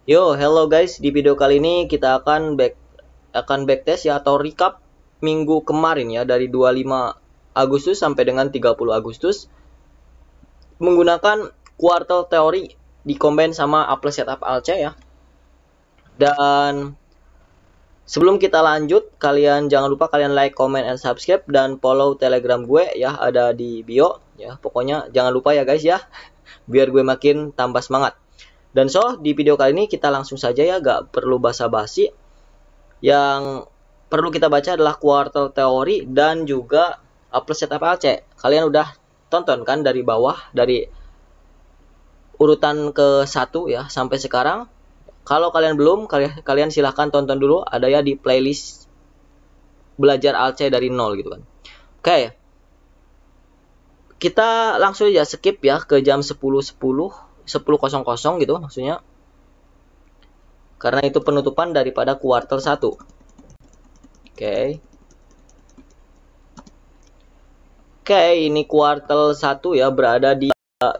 Yo, hello guys. Di video kali ini kita akan backtest ya atau recap minggu kemarin ya dari 25 Agustus sampai dengan 30 Agustus menggunakan quartal teori dikombin sama A plus setup ALC ya. Dan sebelum kita lanjut, kalian jangan lupa kalian like, comment, and subscribe dan follow Telegram gue ya, ada di bio ya. Pokoknya jangan lupa ya guys ya, biar gue makin tambah semangat. Dan di video kali ini kita langsung saja ya, gak perlu basa-basi. Yang perlu kita baca adalah quartal teori dan juga A plus setup ALC. Kalian udah tonton kan dari bawah, dari urutan ke-1 ya sampai sekarang. Kalau kalian belum, kalian silahkan tonton dulu, ada ya di playlist belajar ALC dari nol gitu kan. Oke. Kita langsung aja skip ya ke jam 10.00 gitu maksudnya. Karena itu penutupan daripada kuartal 1. Oke. Oke, ini kuartal 1 ya, berada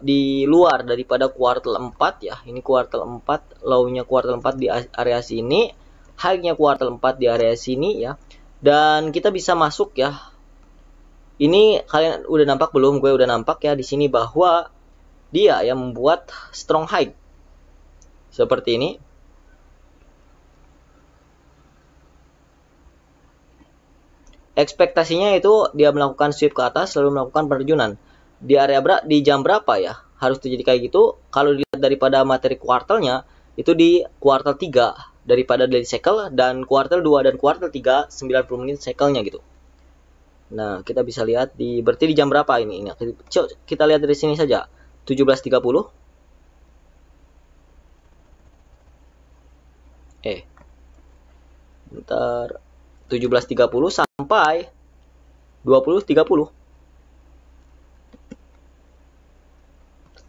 di luar daripada kuartal 4 ya. Ini kuartal 4, low-nya kuartal 4 di area sini, high-nya kuartal 4 di area sini ya. Dan kita bisa masuk ya. Ini kalian udah nampak belum? Gue udah nampak ya di sini bahwa dia yang membuat strong high seperti ini. Ekspektasinya itu dia melakukan sweep ke atas lalu melakukan penerjunan di area di jam berapa ya harus terjadi kayak gitu. Kalau dilihat daripada materi kuartalnya itu di kuartal 3 daripada daily cycle, dan kuartal 2 dan kuartal 3 90 menit cycle-nya gitu. Nah, kita bisa lihat berarti di jam berapa ini? Kita lihat dari sini saja. 17.30. Bentar. 17.30 sampai 20.30.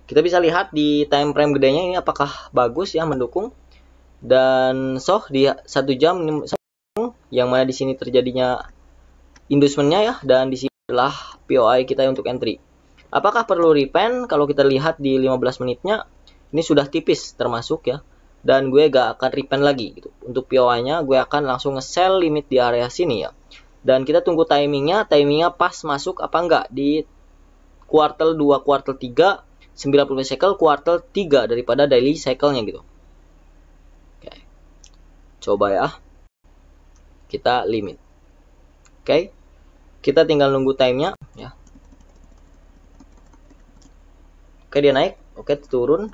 Kita bisa lihat di time frame gedenya ini apakah bagus ya, mendukung. Dan di 1 jam yang mana di sini terjadinya inducementnya ya, dan di sini adalah POI kita untuk entry. Apakah perlu repen? Kalau kita lihat di 15 menitnya ini sudah tipis termasuk ya, dan gue gak akan repen lagi gitu. Untuk POI-nya gue akan langsung nge-sell limit di area sini ya. Dan kita tunggu timingnya pas masuk apa enggak di kuartal 2, kuartal 3, 90 cycle, kuartal 3 daripada daily cycle-nya gitu. Oke. Coba ya. Kita limit. Oke. Kita tinggal nunggu time-nya ya. Oke, dia naik. Oke, turun.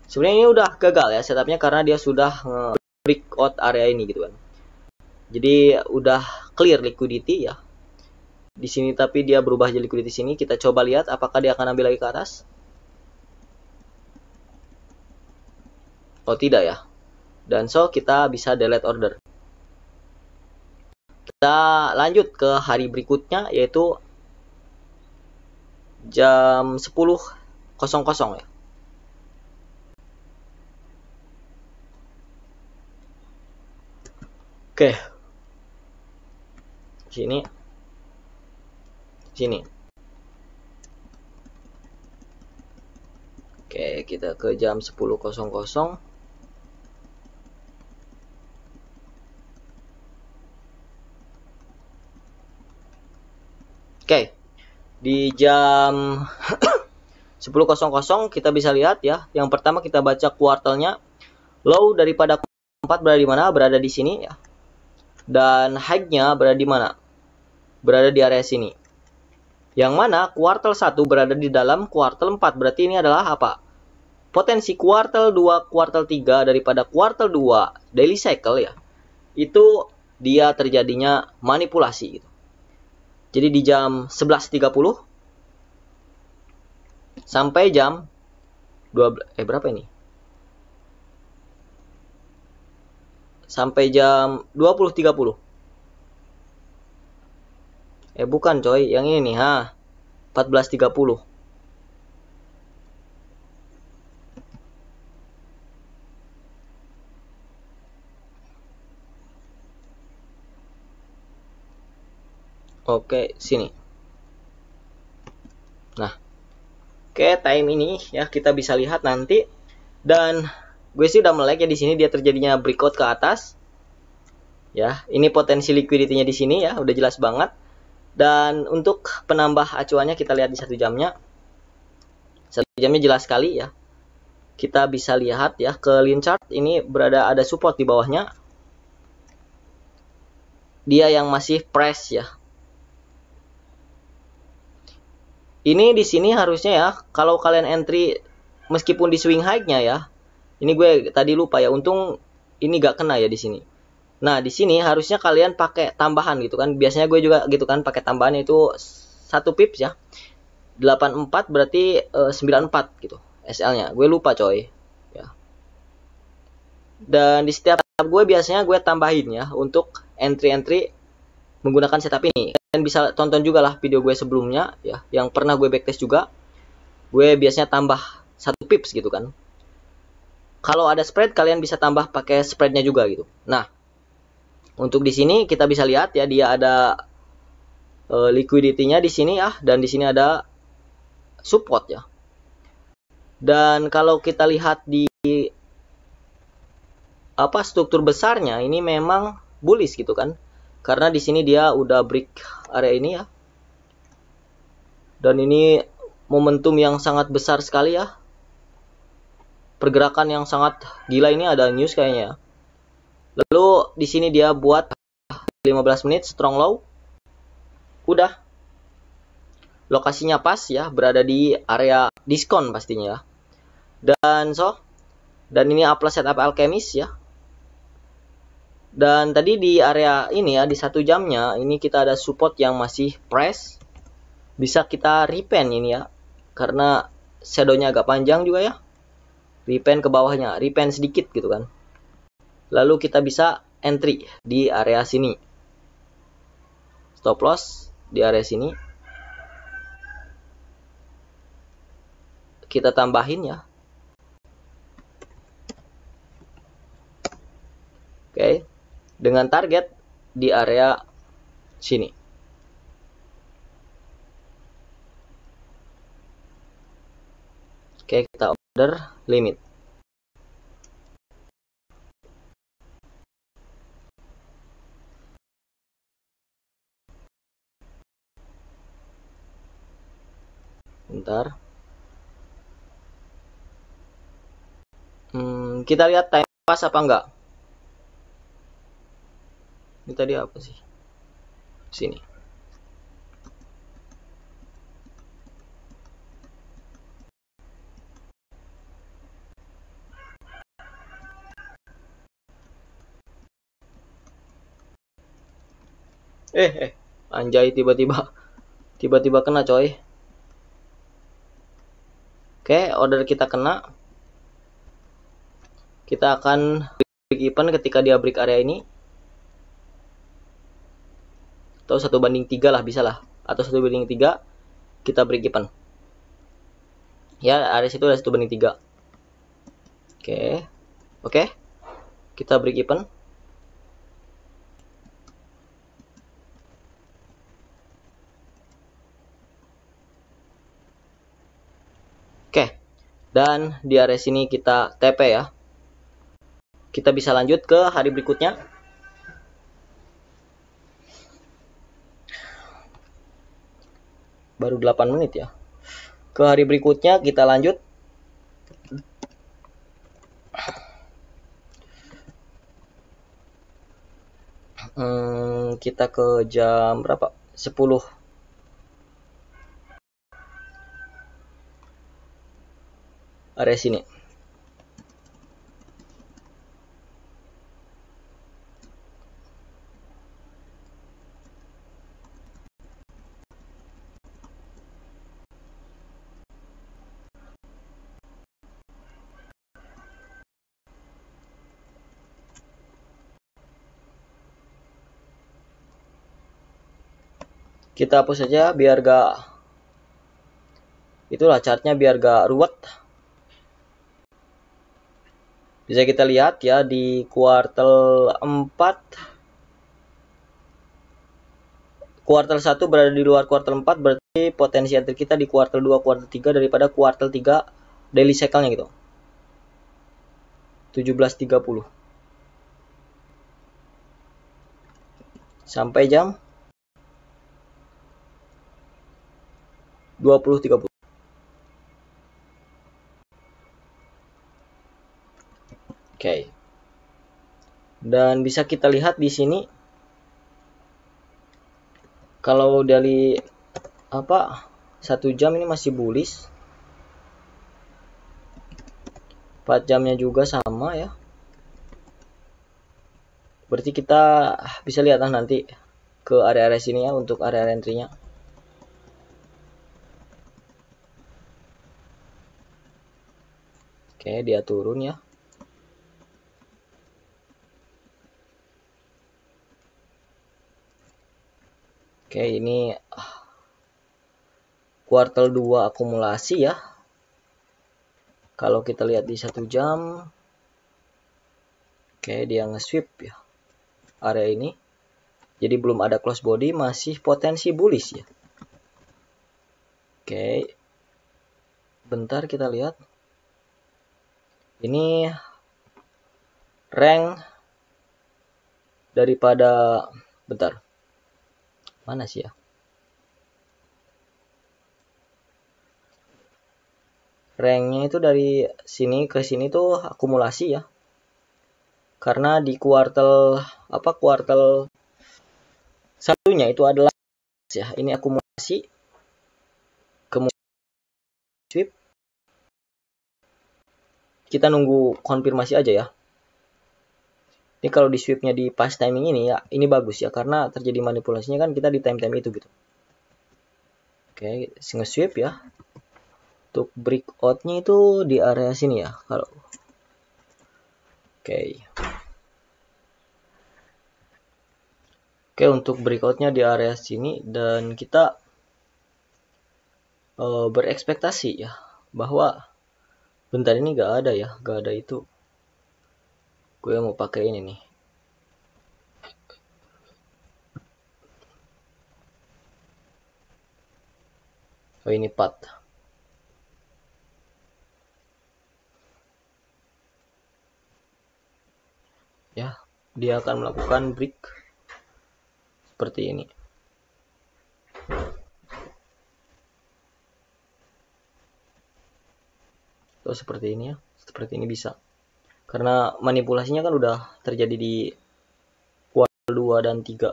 Sebenarnya ini udah gagal ya setupnya karena dia sudah breakout area ini gitu kan. Jadi udah clear liquidity ya di sini, tapi dia berubah jadi liquidity sini. Kita coba lihat apakah dia akan ambil lagi ke atas. Oh tidak ya. Dan kita bisa delete order. Kita lanjut ke hari berikutnya yaitu jam 10.00 ya. Oke. Sini. Oke, kita ke jam 10.00. Oke. Di jam 10.00 kita bisa lihat ya. Yang pertama kita baca kuartalnya. Low daripada 4 berada di mana? Berada di sini ya. Dan high-nya berada di mana? Berada di area sini. Yang mana kuartal 1 berada di dalam kuartal 4. Berarti ini adalah apa? Potensi kuartal 2, kuartal 3 daripada kuartal 2 daily cycle ya. Itu dia terjadinya manipulasi gitu. Jadi di jam 11.30 sampai jam 12 berapa ini? Sampai jam 20.30. Bukan coy, yang ini nih, 14.30. Oke, sini. Nah, oke, time ini ya kita bisa lihat nanti. Dan gue sih udah melek ya di sini dia terjadinya breakout ke atas. Ya, ini potensi liquidity-nya di sini ya, udah jelas banget. Dan untuk penambah acuannya kita lihat di 1 jamnya. 1 jamnya jelas sekali ya. Kita bisa lihat ya ke line chart ini ada support di bawahnya. Dia yang masih press ya. Ini di sini harusnya ya, kalau kalian entry meskipun di swing high-nya ya. Ini gue tadi lupa ya, untung ini gak kena ya di sini. Nah, di sini harusnya kalian pakai tambahan gitu kan. Biasanya gue juga gitu kan, pakai tambahan itu 1 pips ya. 84 berarti 94 gitu SL-nya. Gue lupa coy. Ya. Dan di setiap gue biasanya gue tambahin ya untuk entry-entry menggunakan setup ini. Kalian bisa tonton juga lah video gue sebelumnya ya, yang pernah gue backtest juga. Gue biasanya tambah 1 pips gitu kan. Kalau ada spread kalian bisa tambah pakai spreadnya juga gitu. Nah, untuk di sini kita bisa lihat ya, dia ada liquidity-nya di sini ya, dan di sini ada support ya. Dan kalau kita lihat di struktur besarnya, ini memang bullish gitu kan. Karena di sini dia udah break area ini ya. Dan ini momentum yang sangat besar sekali ya. Pergerakan yang sangat gila, ini ada news kayaknya ya. Lalu di sini dia buat 15 menit strong low. Udah. Lokasinya pas ya, berada di area diskon pastinya ya. Dan ini Apple setup Alchemist ya. Dan tadi di area ini ya, di 1 jamnya ini kita ada support yang masih press. Bisa kita repen ini ya, karena shadownya agak panjang juga ya. Repen ke bawahnya, repen sedikit gitu kan. Lalu kita bisa entry di area sini. Stop loss di area sini. Kita tambahin ya. Oke. Dengan target di area sini. Oke, kita order limit. Bentar. Kita lihat time pas apa enggak. Ini tadi apa sih? Sini. Anjay, tiba-tiba kena coy. Oke, order kita kena. Kita akan break even ketika dia break area ini. Atau 1/3 lah, bisa lah. Atau 1/3 kita break even. Ya, area situ ada 1/3. Oke. Kita break even. Oke. Dan di area sini kita TP ya. Kita bisa lanjut ke hari berikutnya. Baru 8 menit ya. Ke hari berikutnya kita lanjut. Kita ke jam berapa? 10. Area sini. Kita hapus saja biar gak, itulah chartnya biar gak ruwet. Bisa kita lihat ya di kuartal 4. Kuartal 1 berada di luar kuartal 4, berarti potensi entry kita di kuartal 2, kuartal 3 daripada kuartal 3 daily cycle-nya gitu. 17.30 sampai jam 20.30. Oke. Dan bisa kita lihat di sini kalau dari 1 jam ini masih bullish. 4 jamnya juga sama ya. Berarti kita bisa lihat nanti ke area-area sini ya untuk area entry-nya. Oke, dia turun ya. Oke, ini kuartal 2 akumulasi ya. Kalau kita lihat di 1 jam, oke, dia nge-sweep ya area ini. Jadi belum ada close body, masih potensi bullish ya. Oke. Bentar kita lihat. Ini rank daripada, bentar. Mana sih ya? Ranknya itu dari sini ke sini tuh akumulasi ya. Karena di kuartal satunya itu adalah ya, ini akumulasi, kemudian sweep. Kita nunggu konfirmasi aja ya. Ini kalau di sweepnya di pas timing ini ya, ini bagus ya karena terjadi manipulasinya kan kita di time itu gitu. Oke, nge-sweep ya. Untuk breakoutnya itu di area sini ya. Kalau Oke, untuk breakoutnya di area sini dan kita berekspektasi ya bahwa bentar ini gak ada ya, gak ada itu. Gue mau pakai ini nih. Oh, ini pat. Ya, dia akan melakukan break seperti ini. Oh, seperti ini ya. Seperti ini bisa. Karena manipulasinya kan udah terjadi di kuartal 2 dan 3.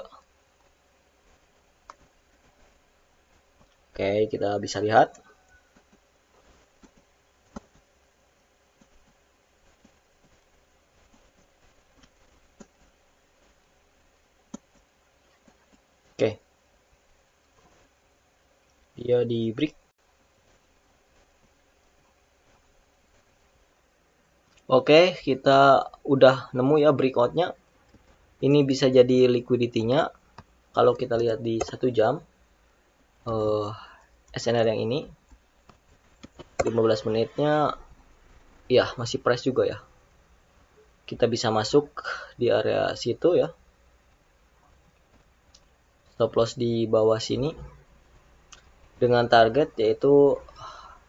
Oke, kita bisa lihat. Oke. Dia di break. Oke, kita udah nemu ya breakoutnya. Ini bisa jadi liquidity-nya. Kalau kita lihat di 1 jam, SNR yang ini 15 menitnya ya masih price juga ya. Kita bisa masuk di area situ ya. Stop loss di bawah sini dengan target yaitu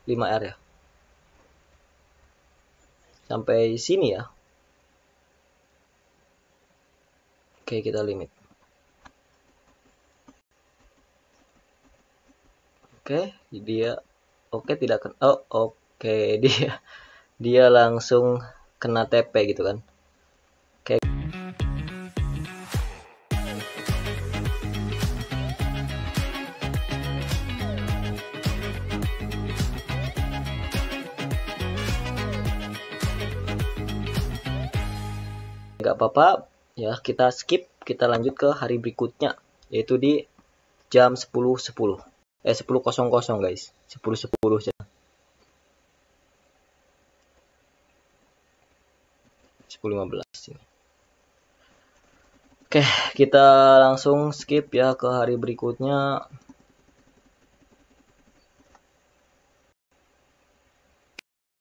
5R ya. Sampai sini ya. Oke, kita limit. Oke, dia tidak oke, dia langsung kena TP gitu kan. Oke. Nggak apa-apa ya, kita skip, kita lanjut ke hari berikutnya yaitu di jam 10.10 10.00 guys, 10.10 ya. 10.15 ini. Oke, kita langsung skip ya ke hari berikutnya.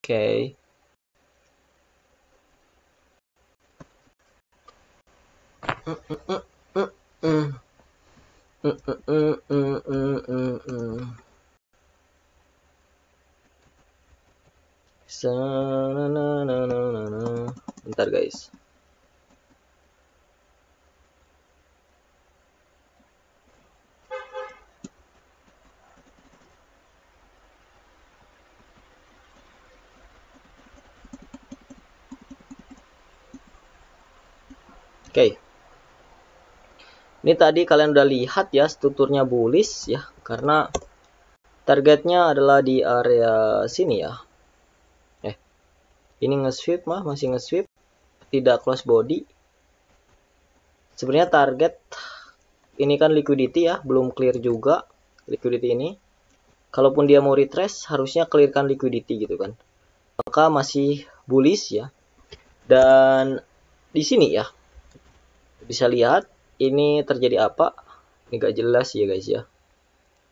Oke. Bentar guys. Oke. Ini tadi kalian udah lihat ya strukturnya bullish ya, karena targetnya adalah di area sini ya. Ini nge-sweep masih nge-sweep, tidak close body. Sebenarnya target ini kan liquidity ya, belum clear juga liquidity ini. Kalaupun dia mau retrace, harusnya clearkan liquidity gitu kan. Maka masih bullish ya. Dan di sini ya, bisa lihat ini terjadi apa. Ini gak jelas ya guys ya.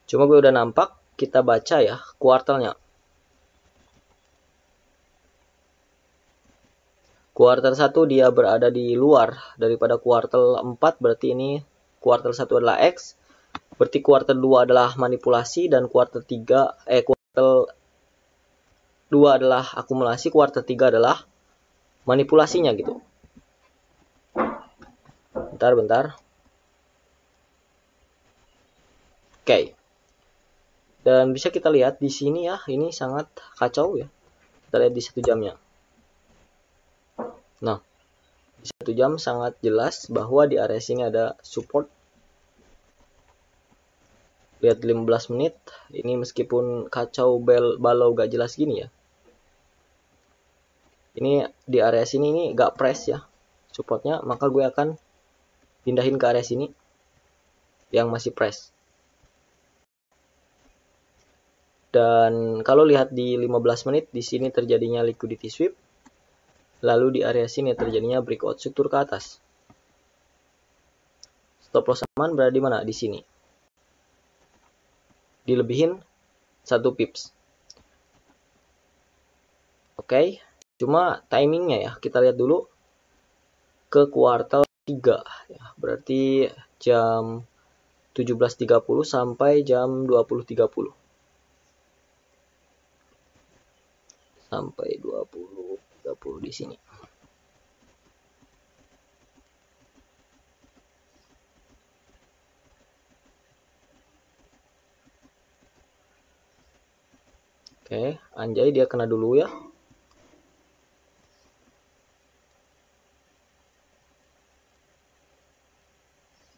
Cuma gue udah nampak, kita baca ya kuartalnya. Kuartal 1 dia berada di luar daripada kuartal 4, berarti ini kuartal 1 adalah X. Berarti kuartal 2 adalah manipulasi dan kuartal 2 adalah akumulasi, kuartal 3 adalah manipulasinya gitu. Bentar. Oke. Dan bisa kita lihat di sini ya, ini sangat kacau ya. Kita lihat di 1 jamnya. Nah, di 1 jam sangat jelas bahwa di area sini ada support. Lihat 15 menit, ini meskipun kacau balau gak jelas gini ya. Ini di area sini ini gak press ya supportnya, maka gue akan pindahin ke area sini yang masih press. Dan kalau lihat di 15 menit, di sini terjadinya liquidity sweep. Lalu di area sini terjadinya breakout struktur ke atas. Stop loss aman berada di mana? Di sini. Dilebihin 1 pips. Oke, cuma timingnya ya, kita lihat dulu ke kuartal 3 ya. Berarti jam 17.30 sampai jam 20.30. Sampai 20.30 di sini. Oke, anjay dia kena dulu ya.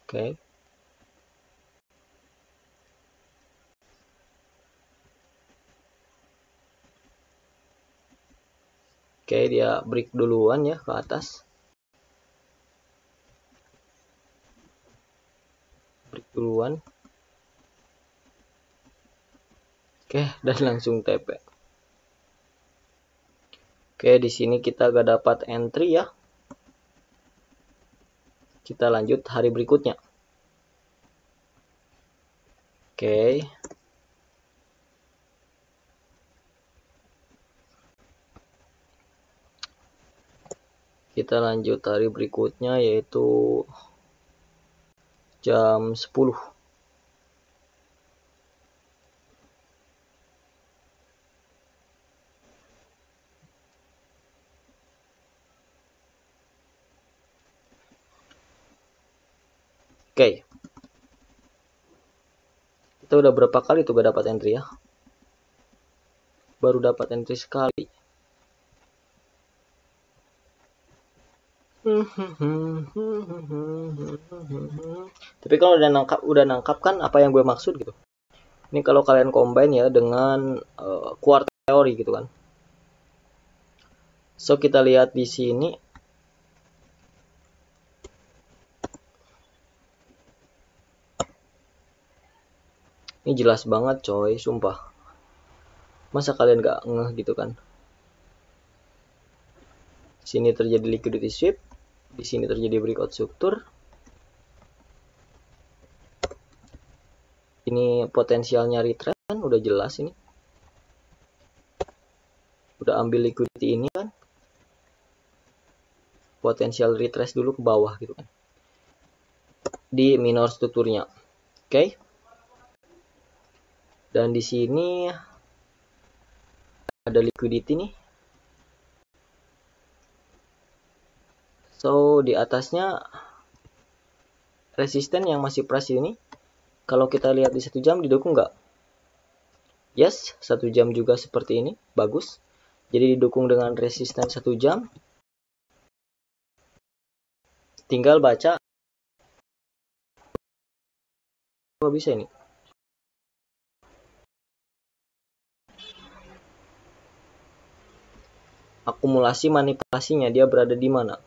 Oke. Oke, dia break duluan ya ke atas. Break duluan. Oke, dan langsung TP. Oke, di sini kita gak dapat entry ya. Kita lanjut hari berikutnya. Oke. Kita lanjut hari berikutnya yaitu jam 10. Oke. Kita udah berapa kali tuh gak dapat entry ya? Baru dapat entry sekali. Tapi kalau udah nangkap kan apa yang gue maksud gitu. Ini kalau kalian combine ya dengan quarter teori gitu kan. So kita lihat di sini. Ini jelas banget coy, sumpah. Masa kalian gak ngeh gitu kan? Di sini terjadi liquidity sweep, di sini terjadi breakout struktur. Ini potensialnya retrace kan udah jelas ini. Udah ambil liquidity ini kan. Potensial retrace dulu ke bawah gitu kan. Di minor strukturnya. Oke. Dan di sini ada liquidity nih. So di atasnya resisten yang masih plus ini, kalau kita lihat di 1 jam didukung nggak? Yes, 1 jam juga seperti ini, bagus. Jadi didukung dengan resisten 1 jam. Tinggal baca. Kok bisa ini? Akumulasi manipulasinya dia berada di mana?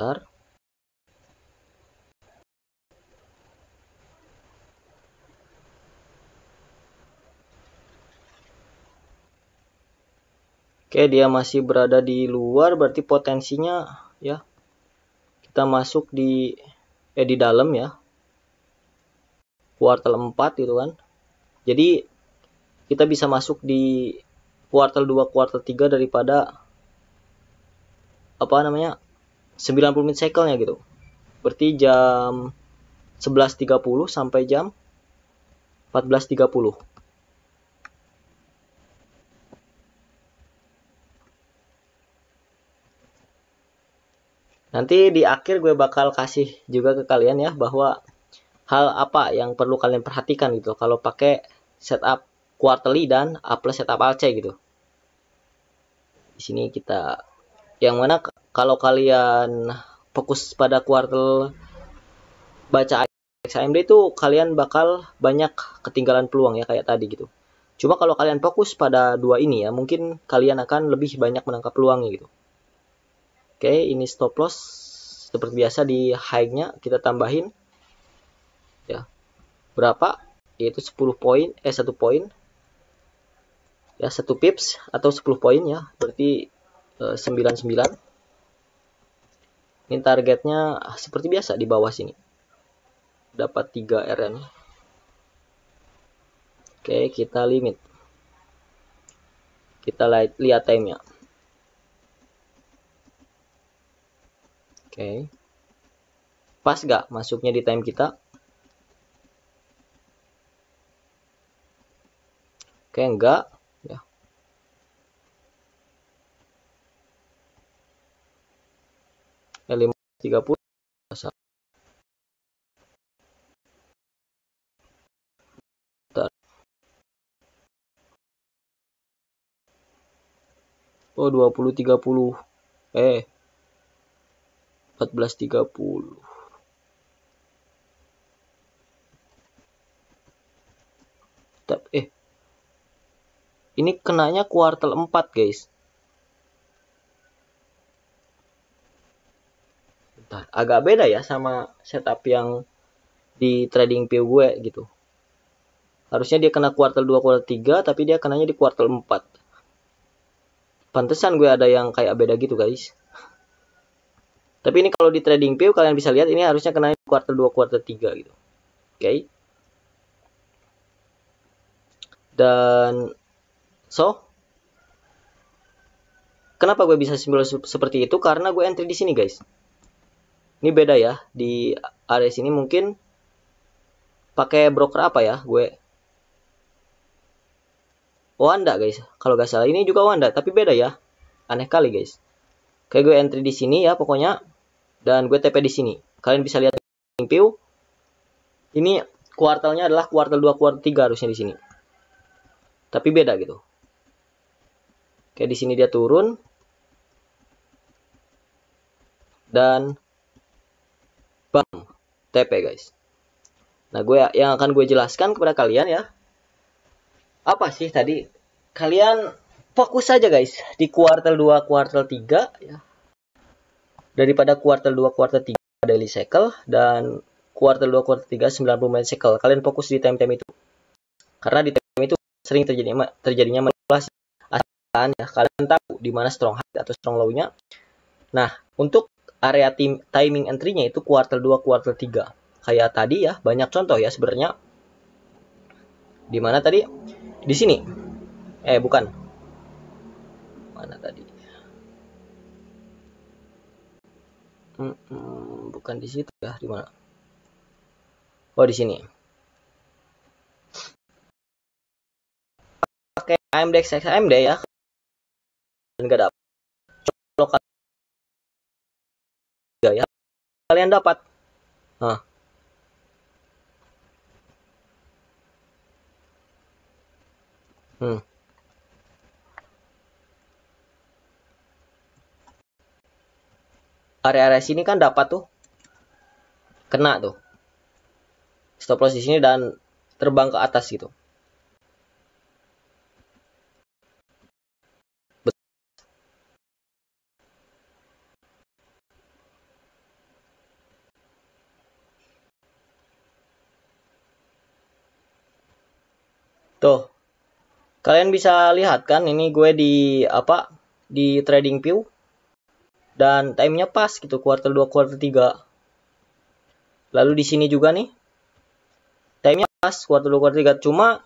Bentar. Oke, dia masih berada di luar, berarti potensinya ya kita masuk di dalam ya. Kuartal 4 gitu kan. Jadi kita bisa masuk di kuartal 2, kuartal 3 daripada 90 menit cycle-nya gitu. Berarti jam 11.30 sampai jam 14.30. Nanti di akhir gue bakal kasih juga ke kalian ya bahwa hal apa yang perlu kalian perhatikan gitu kalau pakai setup quarterly dan A plus setup ALC gitu. Di sini kita yang mana kalau kalian fokus pada kuartal baca XAMD itu kalian bakal banyak ketinggalan peluang ya kayak tadi gitu. Cuma kalau kalian fokus pada dua ini ya mungkin kalian akan lebih banyak menangkap peluangnya gitu. Oke, ini stop loss seperti biasa di high-nya kita tambahin ya. Berapa? Yaitu 10 poin 1 poin. Ya, 1 pips atau 10 poin ya. Berarti 99. Ini targetnya seperti biasa di bawah sini. Dapat 3 RN. Oke, kita limit. Kita lihat time-nya. Oke. Pas gak masuknya di time kita? Oke, enggak. Ya. Ya 530. Oh, 20.30. 14.30. Ini kenanya kuartal 4, guys. Bentar, agak beda ya sama setup yang di TradingView gue gitu. Harusnya dia kena kuartal 2, kuartal 3, tapi dia kenanya di kuartal 4. Pantesan gue ada yang kayak beda gitu, guys. Tapi ini kalau di TradingView kalian bisa lihat ini harusnya kena di kuartal 2, kuartal 3 gitu. Oke. Dan so kenapa gue bisa simpul seperti itu? Karena gue entry di sini, guys. Ini beda ya. Di area sini mungkin pakai broker apa ya? Gue Wanda, guys. Kalau gak salah ini juga Wanda, tapi beda ya. Aneh kali, guys. Kayak gue entry di sini ya pokoknya dan gue TP di sini. Kalian bisa lihat di view. Ini kuartalnya adalah kuartal 2, kuartal 3 harusnya di sini. Tapi beda gitu. Kayak di sini dia turun dan bam, TP, guys. Nah, yang akan gue jelaskan kepada kalian ya. Apa sih tadi? Kalian fokus saja, guys, di kuartal 2, kuartal 3 ya. Daripada kuartal 2, kuartal 3 daily cycle dan kuartal 2, kuartal 3 90 menit cycle. Kalian fokus di time-time itu. Karena di time itu sering terjadinya manipulasi. Asalkan ya kalian tahu di mana strong high atau strong low-nya. Nah, untuk area timing entry-nya itu kuartal 2, kuartal 3. Kayak tadi ya, banyak contoh ya sebenarnya. Di mana tadi? Di sini. Bukan. Mana tadi? Bukan di situ ya, di mana? Oh, di sini. pakai AMD XX AMD ya, dan nggak dapat lokal ya, kalian dapat. Nah, area-area sini kan dapat tuh, kena tuh stop loss di sini dan terbang ke atas gitu. Tuh, kalian bisa lihat kan, ini gue di apa, di trading view, dan timenya pas gitu, kuartal 2 kuartal 3. Lalu di sini juga nih timenya pas kuartal 2 kuartal 3, cuma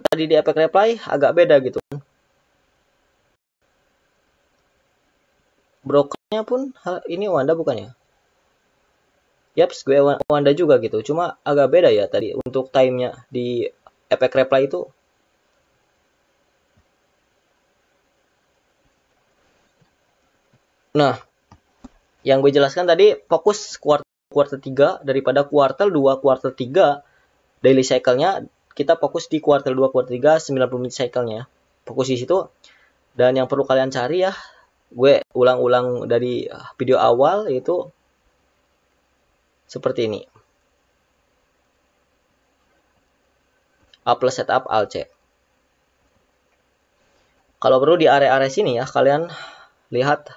tadi di efek reply agak beda gitu. Brokernya pun ini Wanda bukan ya? Yaps, gue Wanda juga gitu, cuma agak beda ya tadi untuk timenya di efek reply itu. Nah, yang gue jelaskan tadi fokus kuartal 3 daripada kuartal 2 kuartal 3 daily cycle-nya, kita fokus di kuartal 2 kuartal 3 90 menit cycle-nya. Fokus di situ. Dan yang perlu kalian cari ya, gue ulang-ulang dari video awal, yaitu seperti ini. A plus setup Alt C. Kalau perlu di area-area sini ya, kalian lihat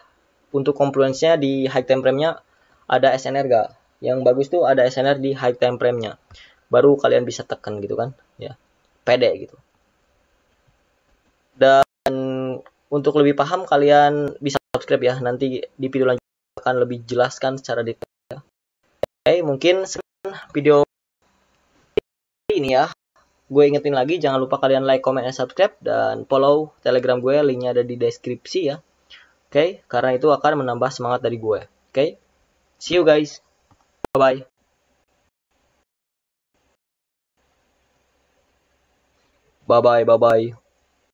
untuk confluence-nya di high time frame-nya ada SNR gak? Yang bagus tuh ada SNR di high time frame-nya. Baru kalian bisa tekan gitu kan, ya. Pede gitu. Dan untuk lebih paham kalian bisa subscribe ya. Nanti di video lanjutnya akan lebih jelaskan secara detail ya. Oke, mungkin video ini ya. Gue ingetin lagi, jangan lupa kalian like, comment, dan subscribe, dan follow Telegram gue, linknya ada di deskripsi ya. Oke, karena itu akan menambah semangat dari gue. Oke, see you guys. Bye-bye. Bye-bye, bye-bye.